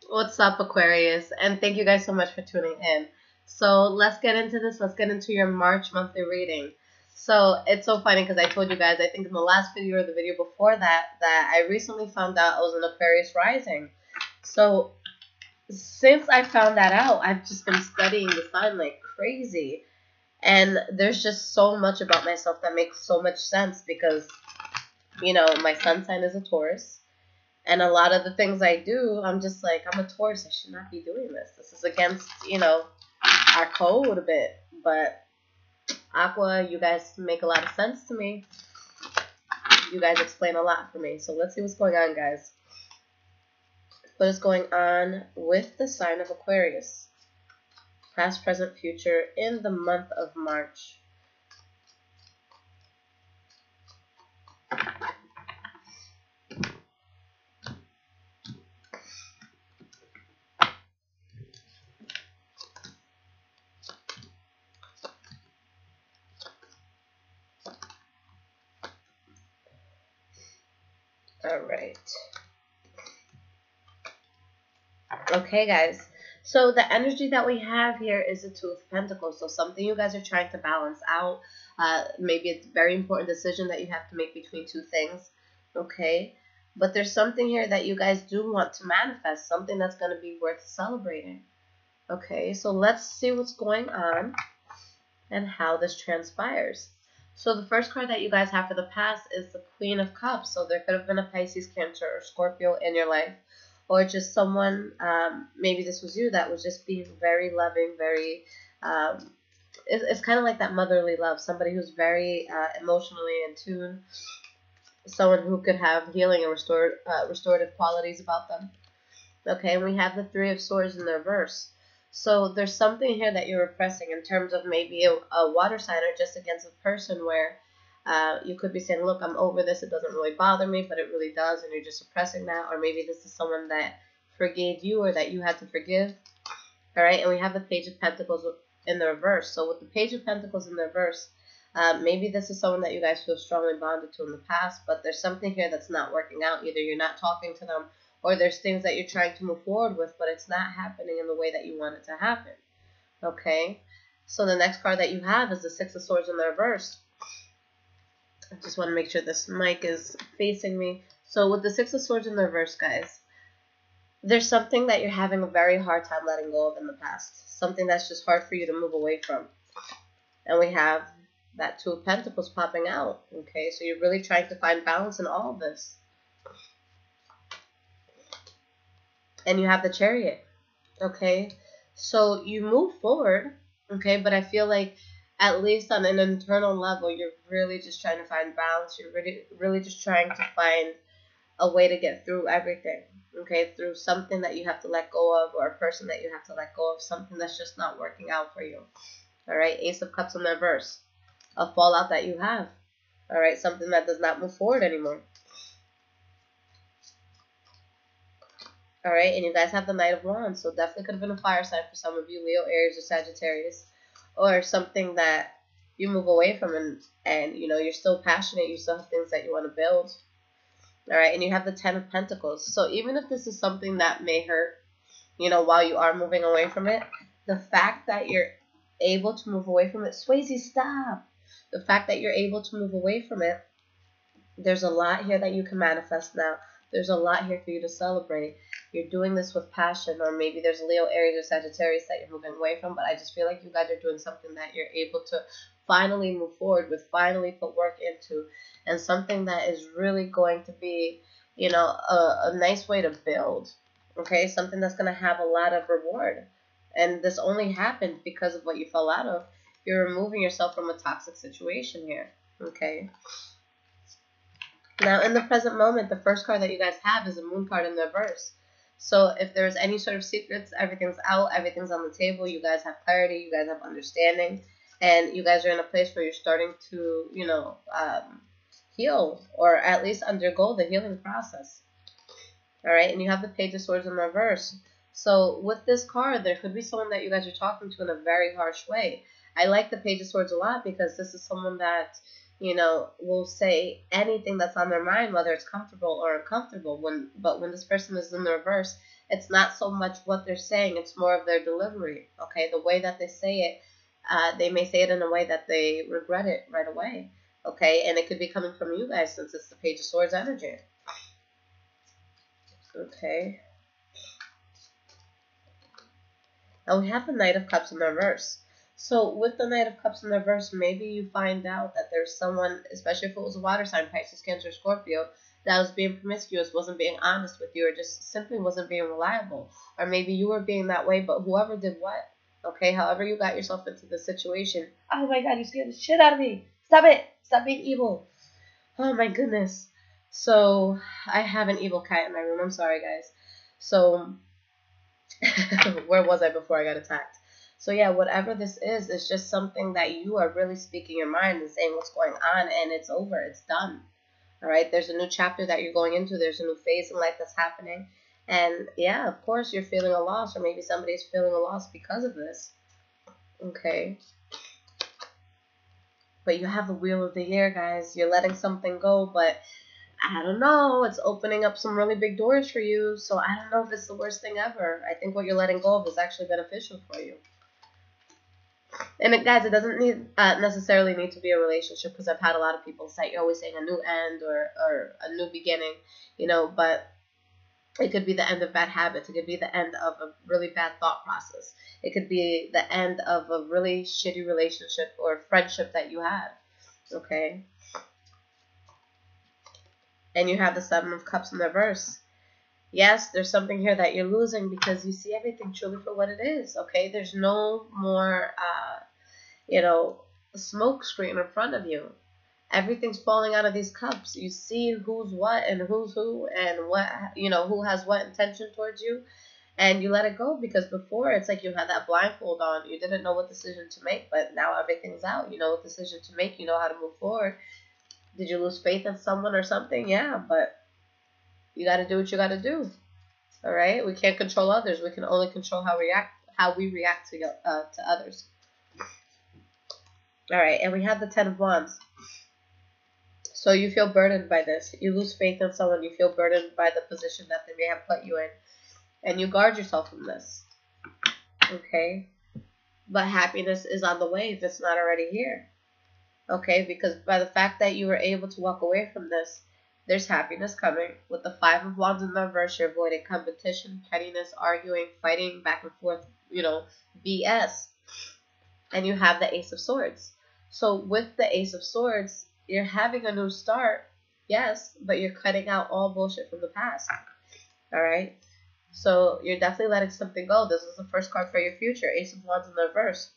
What's up, Aquarius? And thank you guys so much for tuning in. So let's get into this. Let's get into your March monthly reading. So it's so funny because I told you guys, I think in the last video or the video before that, that I recently found out I was an Aquarius rising. So since I found that out, I've just been studying the sign like crazy. And there's just so much about myself that makes so much sense because, my sun sign is a Taurus. And a lot of the things I do, I'm just like, I'm a Taurus. I should not be doing this. This is against, our code a bit. But Aqua, you guys make a lot of sense to me. You guys explain a lot for me. So let's see what's going on, guys. What is going on with the sign of Aquarius? Past, present, future in the month of March. All right. Okay, guys. So the energy that we have here is the Two of Pentacles. So something you guys are trying to balance out. Maybe it's a very important decision that you have to make between two things. Okay. But there's something here that you guys do want to manifest. Something that's going to be worth celebrating. Okay. So let's see what's going on and how this transpires. So the first card that you guys have for the past is the Queen of Cups. So there could have been a Pisces, Cancer, or Scorpio in your life. Or just someone, maybe this was you, that was just being very loving, very, it's kind of like that motherly love. Somebody who's very emotionally in tune. Someone who could have healing and restorative qualities about them. Okay, and we have the Three of Swords in the reverse. So there's something here that you're repressing in terms of maybe a water sign or just against a person where you could be saying, look, I'm over this. It doesn't really bother me, but it really does. And you're just suppressing that. Or maybe this is someone that forgave you or that you had to forgive. All right. And we have the Page of Pentacles in the reverse. So with the Page of Pentacles in the reverse, maybe this is someone that you guys feel strongly bonded to in the past, but there's something here that's not working out. Either you're not talking to them or there's things that you're trying to move forward with, but it's not happening in the way that you want it to happen. Okay. So the next card that you have is the Six of Swords in the reverse. I just want to make sure this mic is facing me. So with the Six of Swords in the reverse, guys, there's something that you're having a very hard time letting go of in the past. Something that's just hard for you to move away from. And we have that Two of Pentacles popping out. Okay, so you're really trying to find balance in all of this. And you have the Chariot. Okay, so you move forward. Okay, but I feel like at least on an internal level, you're really just trying to find balance. You're really just trying to find a way to get through everything, okay, through something that you have to let go of or a person that you have to let go of, something that's just not working out for you. All right, Ace of Cups in the reverse, a fallout that you have. All right, something that does not move forward anymore. All right, and you guys have the Knight of Wands, so definitely could have been a fire sign for some of you, Leo, Aries, or Sagittarius. Or something that you move away from and you're still passionate, you still have things that you want to build. All right, and you have the Ten of Pentacles. So even if this is something that may hurt, while you are moving away from it, the fact that you're able to move away from it, Swayze, stop. The fact that you're able to move away from it, there's a lot here that you can manifest now. There's a lot here for you to celebrate. You're doing this with passion, or maybe there's Leo, Aries, or Sagittarius that you're moving away from, but I just feel like you guys are doing something that you're able to finally move forward with, finally put work into, and something that is really going to be, a nice way to build, okay? Something that's going to have a lot of reward. And this only happened because of what you fell out of. You're removing yourself from a toxic situation here, okay? Now, in the present moment, the first card that you guys have is a Moon card in the reverse. So if there's any sort of secrets, everything's out, everything's on the table, you guys have clarity, you guys have understanding, and you guys are in a place where you're starting to, heal, or at least undergo the healing process. All right, and you have the Page of Swords in reverse. So with this card, there could be someone that you guys are talking to in a very harsh way. I like the Page of Swords a lot because this is someone that will say anything that's on their mind, whether it's comfortable or uncomfortable. But when this person is in the reverse, it's not so much what they're saying, it's more of their delivery. Okay, the way that they say it, they may say it in a way that they regret it right away. Okay, and it could be coming from you guys since it's the Page of Swords energy. Okay. Now we have the Knight of Cups in reverse. So with the Knight of Cups in reverse, maybe you find out that there's someone, especially if it was a water sign, Pisces, Cancer, Scorpio, that was being promiscuous, wasn't being honest with you, or just simply wasn't being reliable. Or maybe you were being that way, but whoever did what, okay, however you got yourself into the situation. Oh my God, you scared the shit out of me. Stop it. Stop being evil. Oh my goodness. So I have an evil cat in my room. I'm sorry, guys. So where was I before I got attacked? So yeah, whatever this is just something that you are really speaking your mind and saying what's going on, and it's over. It's done. All right, there's a new chapter that you're going into. There's a new phase in life that's happening. And yeah, of course, you're feeling a loss, or maybe somebody's feeling a loss because of this. Okay. But you have the Wheel of the Year, guys. You're letting something go, but I don't know. It's opening up some really big doors for you. So I don't know if it's the worst thing ever. I think what you're letting go of is actually beneficial for you. And guys, it doesn't necessarily need to be a relationship, because I've had a lot of people say you're always saying a new end or a new beginning, but it could be the end of bad habits. It could be the end of a really bad thought process. It could be the end of a really shitty relationship or friendship that you had. Okay? And you have the Seven of Cups in reverse. Yes, there's something here that you're losing because you see everything truly for what it is. Okay? There's no more, smoke screen in front of you. Everything's falling out of these cups. You see who's what and who's who and what, who has what intention towards you. And you let it go, because before it's like you had that blindfold on. You didn't know what decision to make, but now everything's out. You know what decision to make. You know how to move forward. Did you lose faith in someone or something? Yeah, but you got to do what you got to do. All right? We can't control others. We can only control how we react to others. All right, and we have the Ten of Wands. So you feel burdened by this. You lose faith in someone. You feel burdened by the position that they may have put you in. And you guard yourself from this. Okay? But happiness is on the way if it's not already here. Okay? Because by the fact that you were able to walk away from this, there's happiness coming. With the Five of Wands in the reverse, you're avoiding competition, pettiness, arguing, fighting, back and forth, BS. And you have the Ace of Swords. So with the Ace of Swords, you're having a new start, yes, but you're cutting out all bullshit from the past. All right? So you're definitely letting something go. This is the first card for your future. Ace of Wands in the reverse.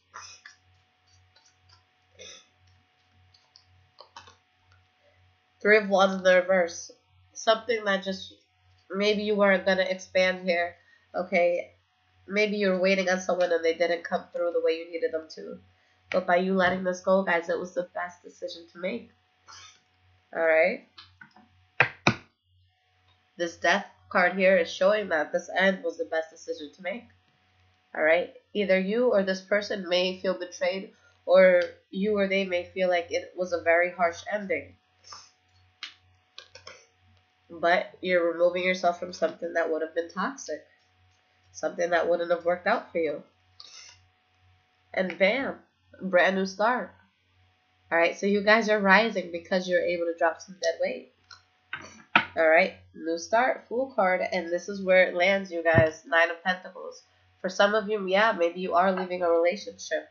Three of Wands in the reverse. Something that just, maybe you weren't going to expand here. Okay? Maybe you were waiting on someone and they didn't come through the way you needed them to. But by you letting this go, guys, it was the best decision to make. Alright? This Death card here is showing that this end was the best decision to make. Alright? Either you or this person may feel betrayed, or you or they may feel like it was a very harsh ending. But you're removing yourself from something that would have been toxic. Something that wouldn't have worked out for you. And bam, brand new start. Alright, so you guys are rising because you're able to drop some dead weight. Alright, new start, Fool card, and this is where it lands, you guys. Nine of Pentacles. For some of you, yeah, maybe you are leaving a relationship.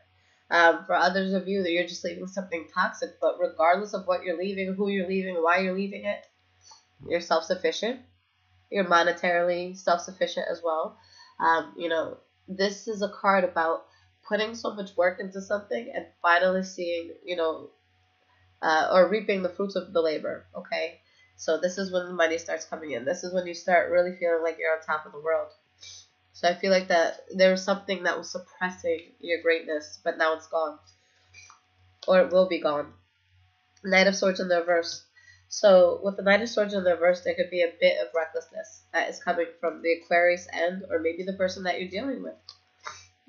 For others of you, that you're just leaving something toxic, but regardless of what you're leaving, who you're leaving, why you're leaving it, you're self-sufficient. You're monetarily self-sufficient as well. This is a card about putting so much work into something and finally seeing, or reaping the fruits of the labor, okay? So this is when the money starts coming in. This is when you start really feeling like you're on top of the world. So I feel like that there was something that was suppressing your greatness, but now it's gone. Or it will be gone. Knight of Swords in the reverse. So with the Knight of Swords in the reverse, there could be a bit of recklessness that is coming from the Aquarius end, or maybe the person that you're dealing with.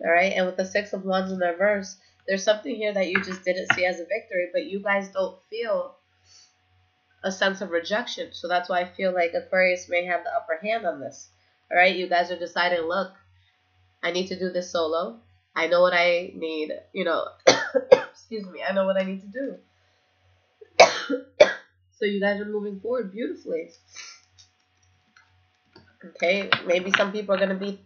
Alright, and with the Six of Wands in the reverse, There's something here that you just didn't see as a victory, but you guys don't feel a sense of rejection. So that's why I feel like Aquarius may have the upper hand on this. All right, you guys are deciding, look, I need to do this solo. I know what I need, excuse me, I know what I need to do. So you guys are moving forward beautifully. Okay, maybe some people are going to be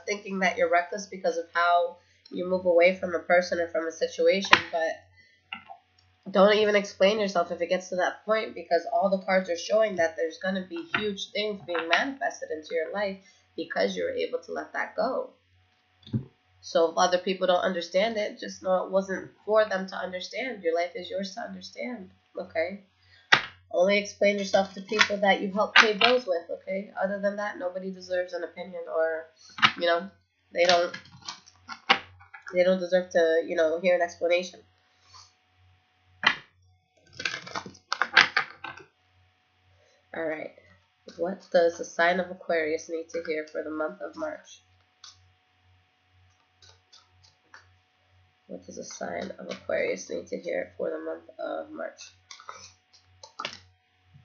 thinking that you're reckless because of how you move away from a person or from a situation, but don't even explain yourself if it gets to that point, because all the cards are showing that there's going to be huge things being manifested into your life because you were able to let that go. So if other people don't understand it, just know it wasn't for them to understand. Your life is yours to understand, okay? Only explain yourself to people that you help pay bills with, okay? Other than that, nobody deserves an opinion, or, they don't deserve to, hear an explanation. All right. What does the sign of Aquarius need to hear for the month of March? What does the sign of Aquarius need to hear for the month of March?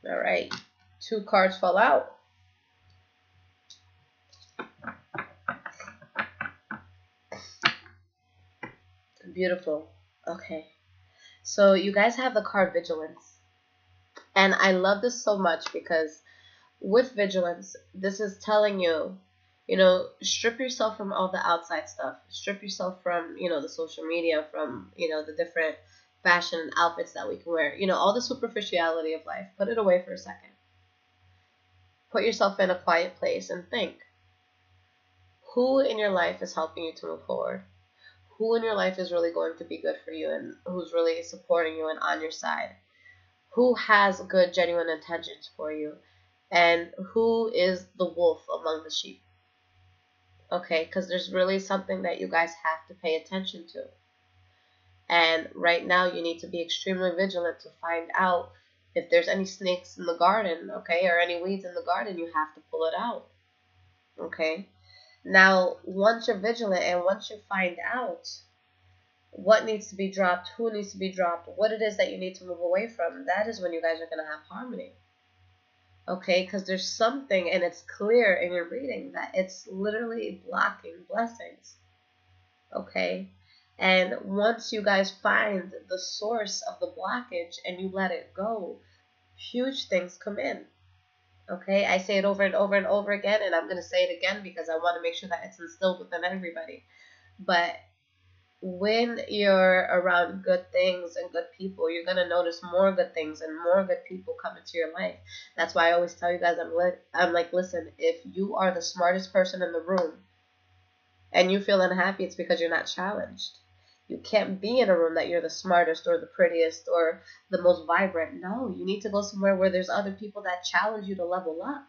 All right. 2 cards fall out. Beautiful. Okay. So you guys have the card Vigilance. And I love this so much because with Vigilance, this is telling you, strip yourself from all the outside stuff. Strip yourself from, the social media, from, the different fashion outfits that we can wear. All the superficiality of life. Put it away for a second. Put yourself in a quiet place and think. Who in your life is helping you to move forward? Who in your life is really going to be good for you and who's really supporting you and on your side? Who has good, genuine intentions for you? And who is the wolf among the sheep? Okay, because there's really something that you guys have to pay attention to. And right now you need to be extremely vigilant to find out if there's any snakes in the garden, okay, or any weeds in the garden. You have to pull it out, okay? Now, once you're vigilant and once you find out what needs to be dropped, who needs to be dropped, what it is that you need to move away from, that is when you guys are going to have harmony. Okay, because there's something, and it's clear in your reading that it's literally blocking blessings. Okay, and once you guys find the source of the blockage and you let it go, huge things come in. Okay, I say it over and over and over again, and I'm going to say it again because I want to make sure that it's instilled within everybody. But when you're around good things and good people, you're going to notice more good things and more good people come into your life. That's why I always tell you guys, I'm like, listen, if you are the smartest person in the room and you feel unhappy, it's because you're not challenged. You can't be in a room that you're the smartest or the prettiest or the most vibrant. No, you need to go somewhere where there's other people that challenge you to level up.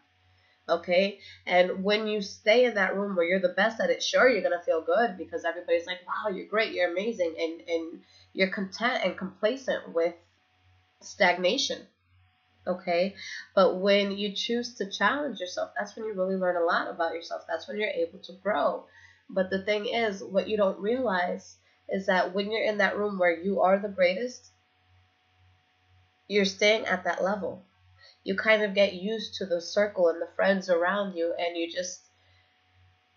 Okay? And when you stay in that room where you're the best at it, sure, you're going to feel good because everybody's like, wow, you're great, you're amazing. And you're content and complacent with stagnation. Okay? But when you choose to challenge yourself, that's when you really learn a lot about yourself. That's when you're able to grow. But the thing is, what you don't realize is that when you're in that room where you are the greatest, you're staying at that level. You kind of get used to the circle and the friends around you, and you just,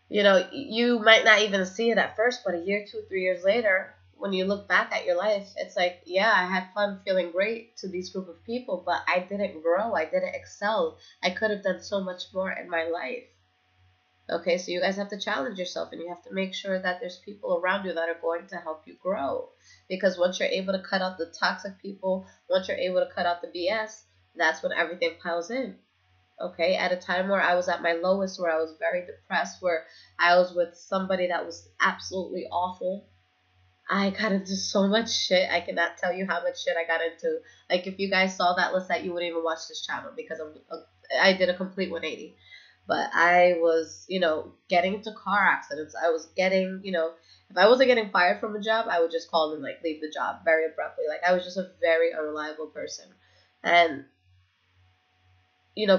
you might not even see it at first, but a year, 2, 3 years later, when you look back at your life, it's like, yeah, I had fun feeling great to these group of people, but I didn't grow. I didn't excel. I could have done so much more in my life. Okay, so you guys have to challenge yourself, and you have to make sure that there's people around you that are going to help you grow. Because once you're able to cut out the toxic people, once you're able to cut out the BS, that's when everything piles in. Okay, at a time where I was at my lowest, where I was very depressed, where I was with somebody that was absolutely awful, I got into so much shit. I cannot tell you how much shit I got into. Like, if you guys saw that, Lissette, you wouldn't even watch this channel because I did a complete 180. But I was, getting into car accidents. I was getting, if I wasn't getting fired from a job, I would just call and, leave the job very abruptly. Like, I was just a very unreliable person. And,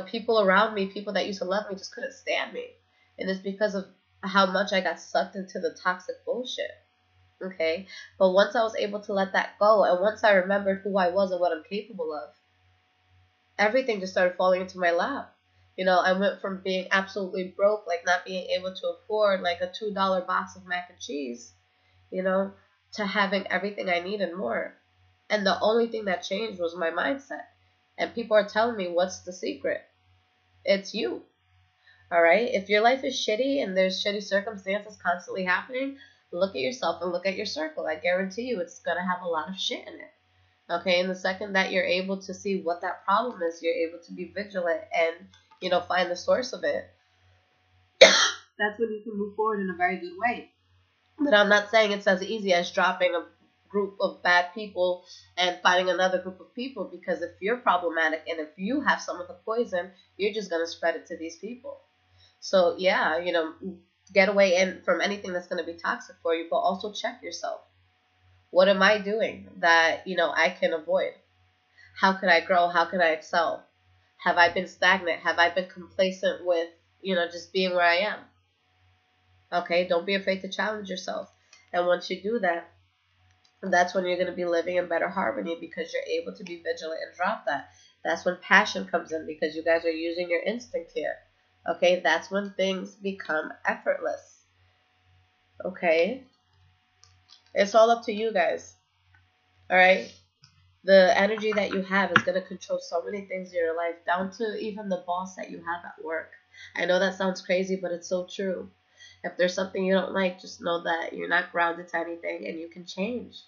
people around me, people that used to love me, just couldn't stand me. And it's because of how much I got sucked into the toxic bullshit. Okay? But once I was able to let that go, and once I remembered who I was and what I'm capable of, everything just started falling into my lap. You know, I went from being absolutely broke, like not being able to afford like a $2 box of mac and cheese, you know, to having everything I need and more. And the only thing that changed was my mindset. And people are telling me, what's the secret? It's you. All right? If your life is shitty and there's shitty circumstances constantly happening, look at yourself and look at your circle. I guarantee you it's going to have a lot of shit in it. Okay? And the second that you're able to see what that problem is, you're able to be vigilant and, you know, find the source of it. That's when you can move forward in a very good way. But I'm not saying it's as easy as dropping a group of bad people and finding another group of people, because if you're problematic and if you have some of the poison, you're just going to spread it to these people. So yeah, you know, get away from anything that's going to be toxic for you, but also check yourself. What am I doing that, you know, I can avoid? How can I grow? How can I excel? Have I been stagnant? Have I been complacent with, you know, just being where I am? Okay, don't be afraid to challenge yourself. And once you do that, that's when you're going to be living in better harmony, because you're able to be vigilant and drop that. That's when passion comes in, because you guys are using your instinct here. Okay, that's when things become effortless. Okay, it's all up to you guys. All right, the energy that you have is going to control so many things in your life, down to even the boss that you have at work. I know that sounds crazy, but it's so true. If there's something you don't like, just know that you're not grounded to anything and you can change.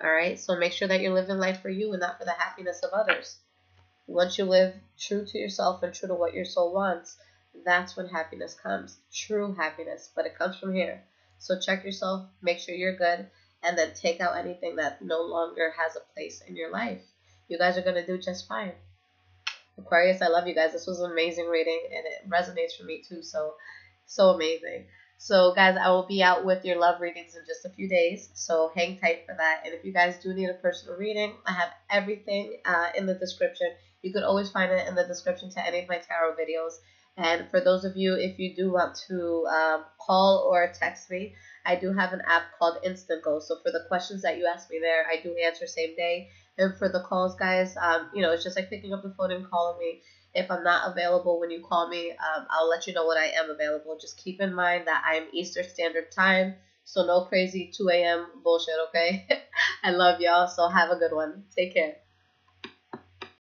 All right, so make sure that you're living life for you and not for the happiness of others. Once you live true to yourself and true to what your soul wants, that's when happiness comes. True happiness, but it comes from here. So check yourself, make sure you're good, and then take out anything that no longer has a place in your life. You guys are going to do just fine. Aquarius, I love you guys. This was an amazing reading, and it resonates for me too, so amazing. So guys, I will be out with your love readings in just a few days, so hang tight for that. And if you guys do need a personal reading, I have everything in the description. You could always find it in the description to any of my tarot videos. And for those of you, if you do want to call or text me, I do have an app called InstantGo. So for the questions that you ask me there, I do answer same day. And for the calls, guys, you know, it's just like picking up the phone and calling me. If I'm not available when you call me, I'll let you know when I am available. Just keep in mind that I am Eastern Standard Time, so no crazy 2 a.m. bullshit, okay? I love y'all, so have a good one. Take care.